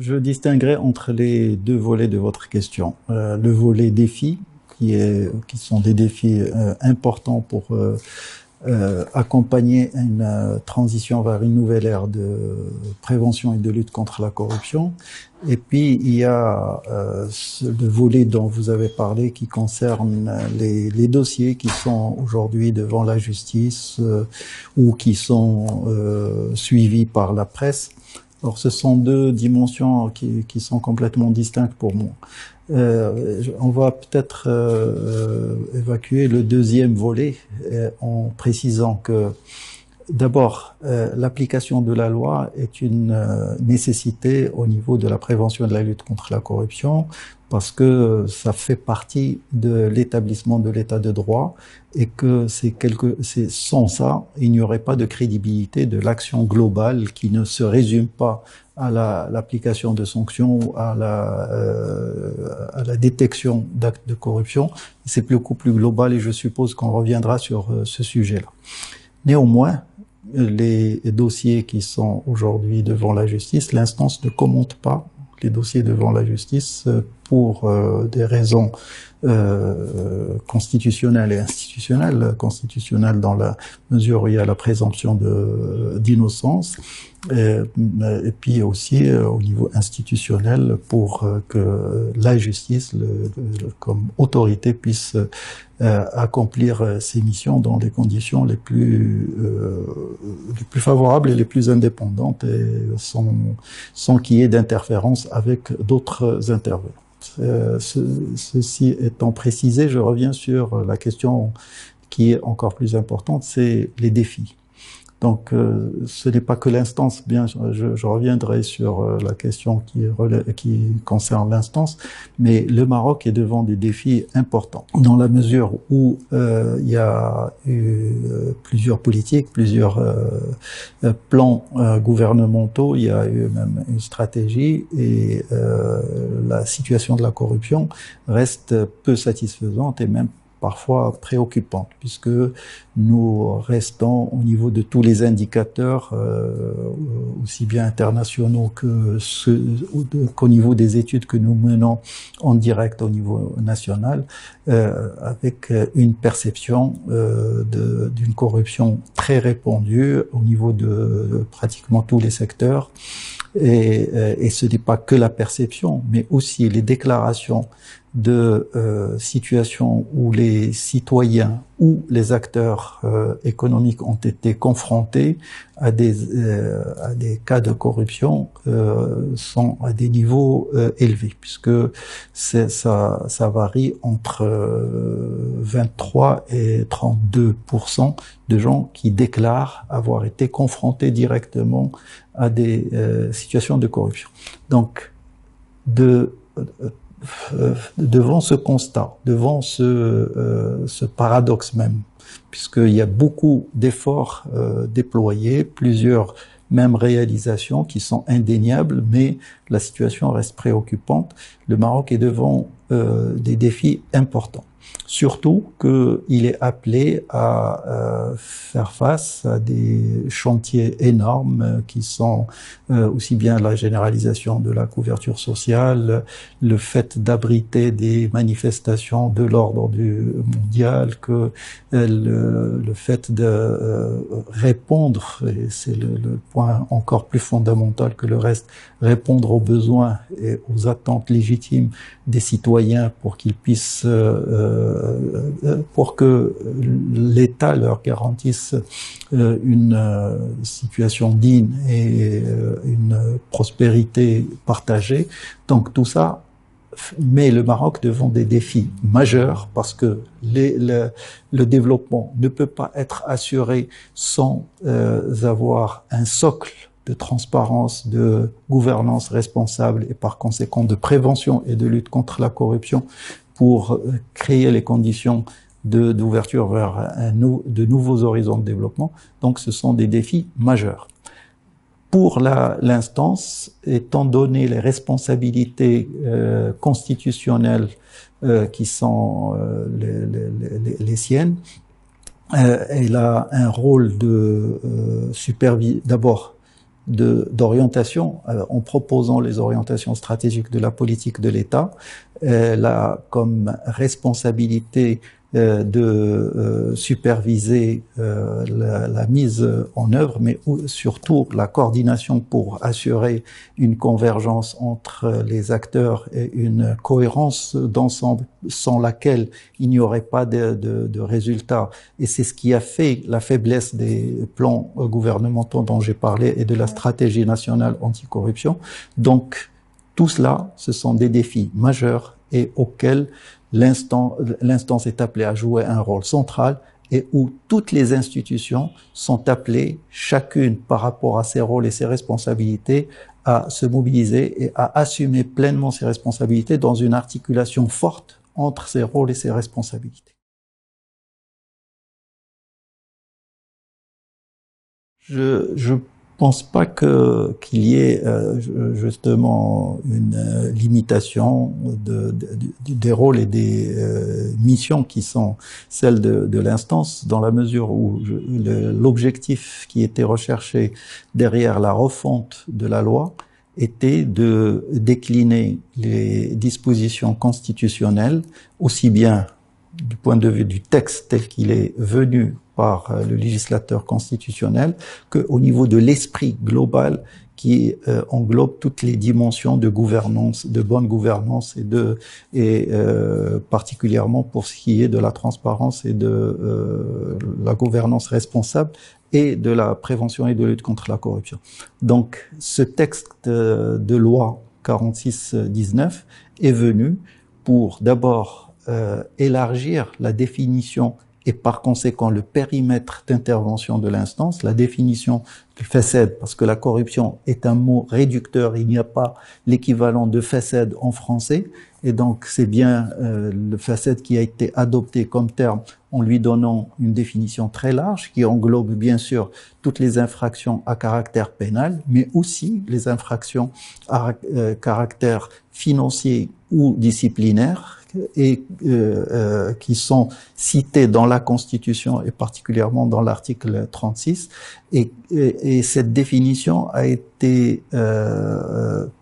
je distinguerai entre les deux volets de votre question. Le volet défi, qui sont des défis importants pour accompagner une transition vers une nouvelle ère de prévention et de lutte contre la corruption. Et puis, il y a le volet dont vous avez parlé qui concerne les dossiers qui sont aujourd'hui devant la justice ou qui sont suivis par la presse. Alors, ce sont deux dimensions qui sont complètement distinctes pour moi. On va peut-être évacuer le deuxième volet en précisant que d'abord, l'application de la loi est une nécessité au niveau de la prévention et de la lutte contre la corruption parce que ça fait partie de l'établissement de l'état de droit et que c'est sans ça, il n'y aurait pas de crédibilité de l'action globale qui ne se résume pas à l'application de sanctions ou à la détection d'actes de corruption. C'est beaucoup plus global et je suppose qu'on reviendra sur ce sujet-là. Néanmoins, les dossiers qui sont aujourd'hui devant la justice, l'instance ne commente pas les dossiers devant la justice pour des raisons constitutionnelles et institutionnelles. Constitutionnelles dans la mesure où il y a la présomption d'innocence, et puis aussi au niveau institutionnel pour que la justice, comme autorité, puisse accomplir ses missions dans des conditions les plus favorables et les plus indépendantes et sans qu'il y ait d'interférence avec d'autres intervenants. Ceci étant précisé, je reviens sur la question qui est encore plus importante, c'est les défis. Donc, ce n'est pas que l'instance, bien, je reviendrai sur la question qui concerne l'instance, mais le Maroc est devant des défis importants, dans la mesure où il y a eu plusieurs politiques, plusieurs plans gouvernementaux, il y a eu même une stratégie, et la situation de la corruption reste peu satisfaisante et même parfois préoccupante, puisque nous restons au niveau de tous les indicateurs, aussi bien internationaux qu'au niveau des études que nous menons en direct au niveau national, avec une perception d'une corruption très répandue au niveau de pratiquement tous les secteurs. Et ce n'est pas que la perception, mais aussi les déclarations de situations où les citoyens ou les acteurs économiques ont été confrontés à des cas de corruption sont à des niveaux élevés, puisque ça varie entre 23 et 32% de gens qui déclarent avoir été confrontés directement à des situations de corruption. Donc, devant ce constat, devant ce paradoxe même, puisqu'il y a beaucoup d'efforts déployés, plusieurs même réalisations qui sont indéniables, mais la situation reste préoccupante. Le Maroc est devant des défis importants. Surtout qu'il est appelé à faire face à des chantiers énormes qui sont aussi bien la généralisation de la couverture sociale, le fait d'abriter des manifestations de l'ordre mondial, que le fait de répondre, et c'est le point encore plus fondamental que le reste, répondre aux besoins et aux attentes légitimes des citoyens pour qu'ils puissent pour que l'État leur garantisse une situation digne et une prospérité partagée. Donc tout ça met le Maroc devant des défis majeurs parce que le développement ne peut pas être assuré sans avoir un socle de transparence, de gouvernance responsable et par conséquent de prévention et de lutte contre la corruption pour créer les conditions d'ouverture vers de nouveaux horizons de développement. Donc ce sont des défis majeurs. Pour l'instance, étant donné les responsabilités constitutionnelles qui sont les siennes, elle a un rôle de d'abord d'orientation, en proposant les orientations stratégiques de la politique de l'État. Elle a comme responsabilité de superviser la mise en œuvre, mais surtout la coordination pour assurer une convergence entre les acteurs et une cohérence d'ensemble sans laquelle il n'y aurait pas de résultats. Et c'est ce qui a fait la faiblesse des plans gouvernementaux dont j'ai parlé et de la stratégie nationale anticorruption. Donc, tout cela, ce sont des défis majeurs et auxquels l'instance est appelée à jouer un rôle central et où toutes les institutions sont appelées, chacune par rapport à ses rôles et ses responsabilités, à se mobiliser et à assumer pleinement ses responsabilités dans une articulation forte entre ses rôles et ses responsabilités. Je pense pas qu'il y ait justement une limitation des rôles et des missions qui sont celles de l'instance, dans la mesure où l'objectif qui était recherché derrière la refonte de la loi était de décliner les dispositions constitutionnelles aussi bien du point de vue du texte tel qu'il est venu par le législateur constitutionnel, qu'au niveau de l'esprit global qui englobe toutes les dimensions de gouvernance, de bonne gouvernance et particulièrement pour ce qui est de la transparence et de la gouvernance responsable et de la prévention et de lutte contre la corruption. Donc, ce texte de loi 46-19 est venu pour d'abord élargir la définition et par conséquent le périmètre d'intervention de l'instance, la définition du FACED, parce que la corruption est un mot réducteur, il n'y a pas l'équivalent de FACED en français, et donc c'est bien le FACED qui a été adopté comme terme en lui donnant une définition très large qui englobe bien sûr toutes les infractions à caractère pénal, mais aussi les infractions à caractère financier ou disciplinaire, et qui sont cités dans la Constitution et particulièrement dans l'article 36. Et cette définition a été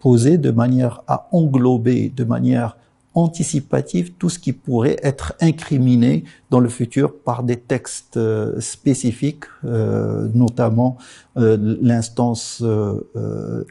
posée de manière à englober de manière anticipative tout ce qui pourrait être incriminé dans le futur par des textes spécifiques, notamment l'instance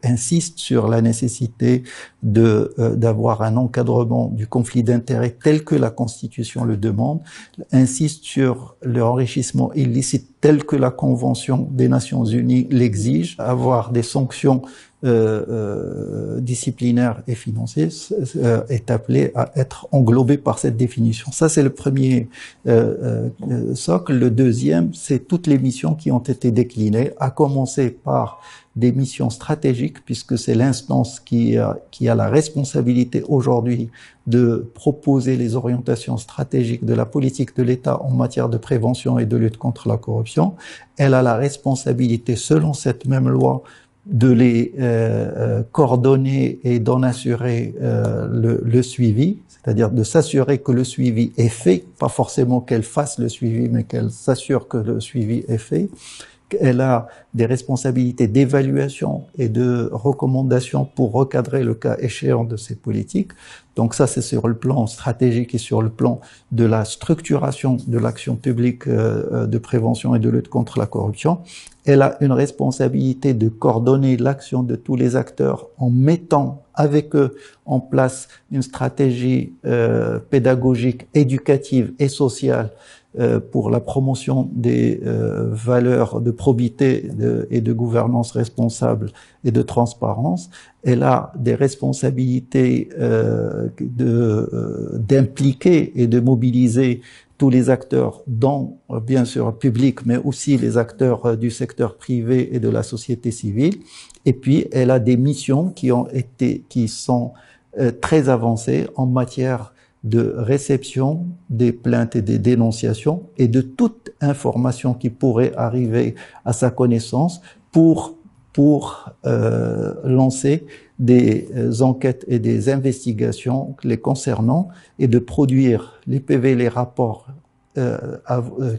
insiste sur la nécessité d'avoir un encadrement du conflit d'intérêts tel que la Constitution le demande, insiste sur l'enrichissement illicite tel que la Convention des Nations Unies l'exige, avoir des sanctions disciplinaire et financier est appelé à être englobé par cette définition. Ça, c'est le premier socle. Le deuxième, c'est toutes les missions qui ont été déclinées, à commencer par des missions stratégiques, puisque c'est l'instance qui a la responsabilité aujourd'hui de proposer les orientations stratégiques de la politique de l'État en matière de prévention et de lutte contre la corruption. Elle a la responsabilité, selon cette même loi, de les coordonner et d'en assurer le suivi, c'est-à-dire de s'assurer que le suivi est fait, pas forcément qu'elle fasse le suivi, mais qu'elle s'assure que le suivi est fait. Elle a des responsabilités d'évaluation et de recommandation pour recadrer le cas échéant de ces politiques. Donc ça, c'est sur le plan stratégique et sur le plan de la structuration de l'action publique de prévention et de lutte contre la corruption. Elle a une responsabilité de coordonner l'action de tous les acteurs en mettant avec eux en place une stratégie pédagogique, éducative et sociale pour la promotion des valeurs de probité et de gouvernance responsable et de transparence. Elle a des responsabilités d'impliquer et de mobiliser tous les acteurs, dont bien sûr le public, mais aussi les acteurs du secteur privé et de la société civile. Et puis, elle a des missions qui sont très avancées en matière de réception des plaintes et des dénonciations et de toute information qui pourrait arriver à sa connaissance pour lancer des enquêtes et des investigations les concernant et de produire les PV, les rapports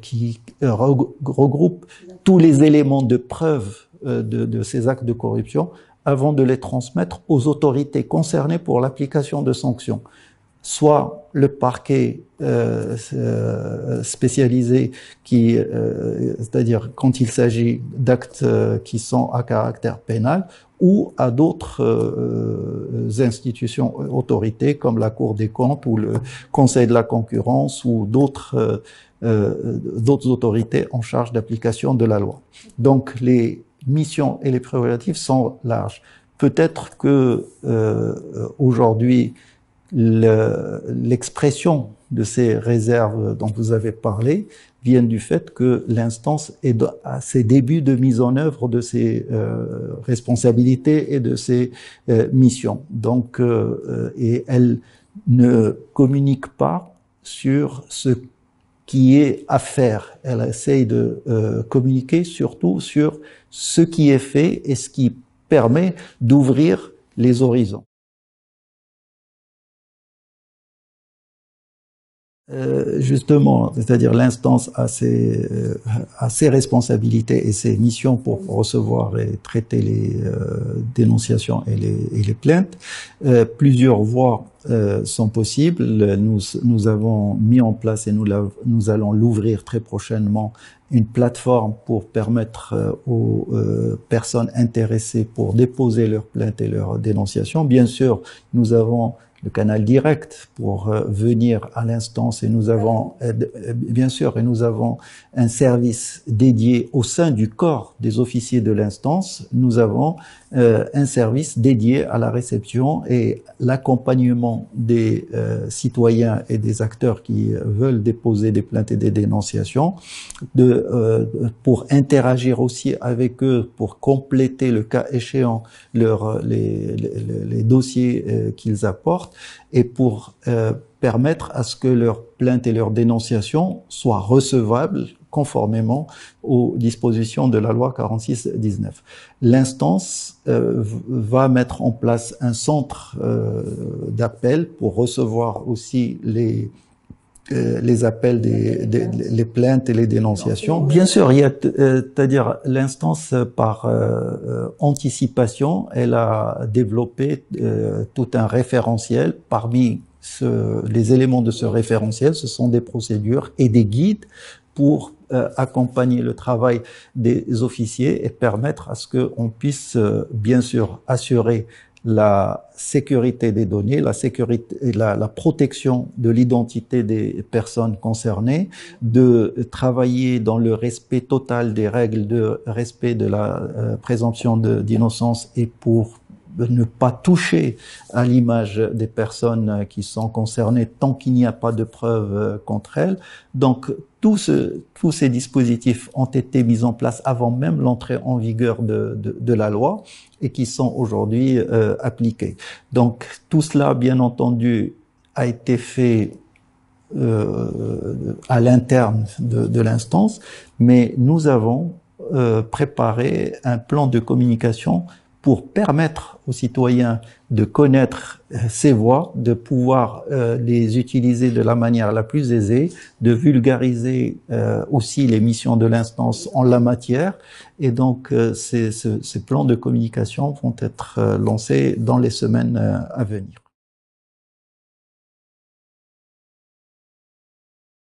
qui regroupent tous les éléments de preuve de ces actes de corruption avant de les transmettre aux autorités concernées pour l'application de sanctions. Soit le parquet spécialisé qui, c'est-à-dire quand il s'agit d'actes qui sont à caractère pénal, ou à d'autres institutions, autorités comme la Cour des comptes ou le Conseil de la concurrence ou d'autres autorités en charge d'application de la loi. Donc les missions et les prérogatives sont larges. Peut-être que aujourd'hui l'expression de ces réserves dont vous avez parlé viennent du fait que l'instance est à ses débuts de mise en œuvre de ses responsabilités et de ses missions. Donc, et elle ne communique pas sur ce qui est à faire. Elle essaye de communiquer surtout sur ce qui est fait et ce qui permet d'ouvrir les horizons. Justement, c'est-à-dire l'instance a ses responsabilités et ses missions pour recevoir et traiter les dénonciations et les plaintes. Plusieurs voies sont possibles. Nous avons mis en place et nous allons l'ouvrir très prochainement une plateforme pour permettre aux personnes intéressées pour déposer leurs plaintes et leurs dénonciations. Bien sûr, nous avons le canal direct pour venir à l'instance et nous avons, bien sûr, et nous avons un service dédié au sein du corps des officiers de l'instance. Nous avons un service dédié à la réception et l'accompagnement des citoyens et des acteurs qui veulent déposer des plaintes et des dénonciations, pour interagir aussi avec eux, pour compléter le cas échéant les dossiers qu'ils apportent et pour permettre à ce que leurs plaintes et leurs dénonciations soient recevables conformément aux dispositions de la loi 46-19. L'instance va mettre en place un centre d'appel pour recevoir aussi les appels les plaintes et les dénonciations. Bien sûr, il y a, c'est-à-dire l'instance par anticipation, elle a développé tout un référentiel. Parmi les éléments de ce référentiel, ce sont des procédures et des guides pour accompagner le travail des officiers et permettre à ce qu'on puisse bien sûr assurer la sécurité des données, la protection de l'identité des personnes concernées, de travailler dans le respect total des règles de respect de la présomption d'innocence et pour ne pas toucher à l'image des personnes qui sont concernées tant qu'il n'y a pas de preuves contre elles. Donc, tous ces dispositifs ont été mis en place avant même l'entrée en vigueur de la loi et qui sont aujourd'hui appliqués. Donc, tout cela, bien entendu, a été fait à l'interne de l'instance, mais nous avons préparé un plan de communication pour permettre aux citoyens de connaître ces voies, de pouvoir les utiliser de la manière la plus aisée, de vulgariser aussi les missions de l'instance en la matière. Et donc, ces plans de communication vont être lancés dans les semaines à venir.